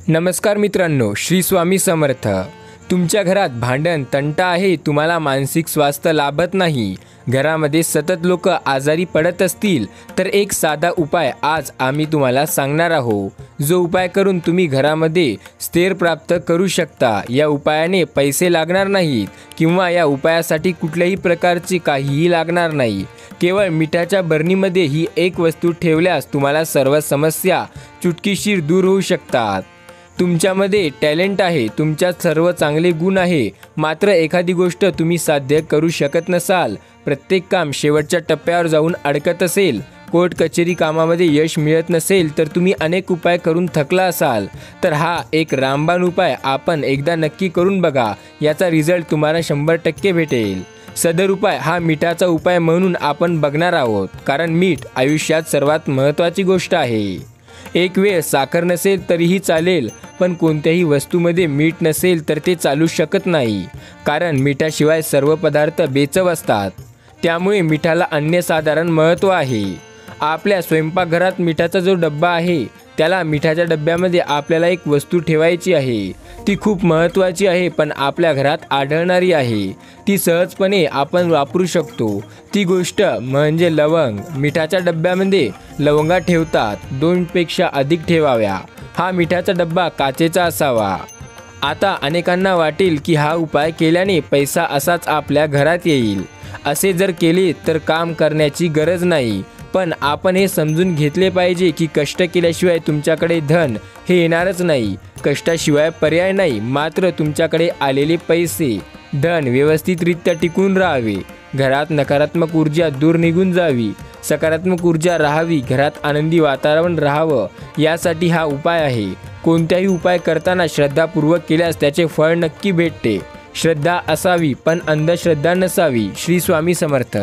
नमस्कार मित्रांनो, श्री स्वामी समर्थ। तुमच्या घरात भांडण तंटा आहे, तुम्हाला मानसिक स्वास्थ्य लाभत नाही, घरामध्ये सतत लोक आजारी पडत असतील तर एक साधा उपाय आज आम्ही तुम्हाला सांगणार आहोत, जो उपाय करून तुम्ही घरामध्ये स्थिर प्राप्त करू शकता। या उपायाने पैसे लागणार नाहीत किंवा या उपायासाठी कुठल्याही प्रकारचे काहीही लागणार नाही। केवळ मिठाच्या बरणीमध्ये ही एक वस्तू ठेवल्यास तुम्हाला सर्व समस्या चुटकीशीर दूर होऊ शकतात। तुमच्यामध्ये टॅलेंट आहे, तुमच्यात सर्व चांगले गुण आहे, मात्र एखादी गोष्ट तुम्ही साध्य करू शकत नसाल, प्रत्येक काम शेवटच्या टप्प्यावर जाऊन अडकत असेल, कोर्ट कचेरी कामामध्ये यश मिळत नसेल, तर तुम्ही अनेक उपाय करून थकला असाल, तर हा एक रामबाण उपाय आपण एकदा नक्की करून बघा। याचा रिझल्ट तुम्हाला 100% भेटेल। सदर उपाय हा मिठाचा उपाय म्हणून आपण बघणार आहोत, कारण मीठ आयुष्यात सर्वात महत्त्वाची गोष्ट आहे। एक वेळ साखर नसेल तरीही चालेल, पण कोणत्याही वस्तूमध्ये मीठ नसेल तर ते चालू शकत नाही, कारण मिठाशिवाय सर्व पदार्थ बेचव असतात। त्यामुळे मिठाला अनन्यसाधारण महत्त्व आहे। आपल्या स्वयंपाकघरात मिठाचा जो डब्बा आहे, त्याला मिठाच्या डब्यामध्ये आपल्याला एक वस्तू ठेवायची आहे। ती खूप महत्त्वाची आहे, पण आपल्या घरात आढळणारी आहे, ती सहजपणे आपण वापरू शकतो। ती गोष्ट म्हणजे लवंग। मिठाच्या डब्यामध्ये लवंगा ठेवतात, 2 पेक्षा अधिक ठेवाव्या। हा मिठाचा डब्बा काचेचा असावा। आता अनेकांना वाटेल की हा उपाय केल्याने पैसा असाच आपल्या घरात येईल। असे जर केले तर काम करण्याची गरज नाही, पण आपण हे समजून घेतले पाहिजे की कष्ट केल्याशिवाय तुमच्याकडे धन हे येणारच नाही। कष्टाशिवाय पर्याय नाही, मात्र तुमच्याकडे आलेले पैसे धन व्यवस्थितरित्या टिकून राहावे, घरात नकारात्मक ऊर्जा दूर निघून जावी, सकारात्मक ऊर्जा राहावी, घरात आनंदी वातावरण राहावं, यासाठी हा उपाय आहे। कोणत्याही उपाय करताना श्रद्धापूर्वक केल्यास त्याचे फळ नक्की भेटते। श्रद्धा असावी पण अंधश्रद्धा नसावी। श्री स्वामी समर्थ।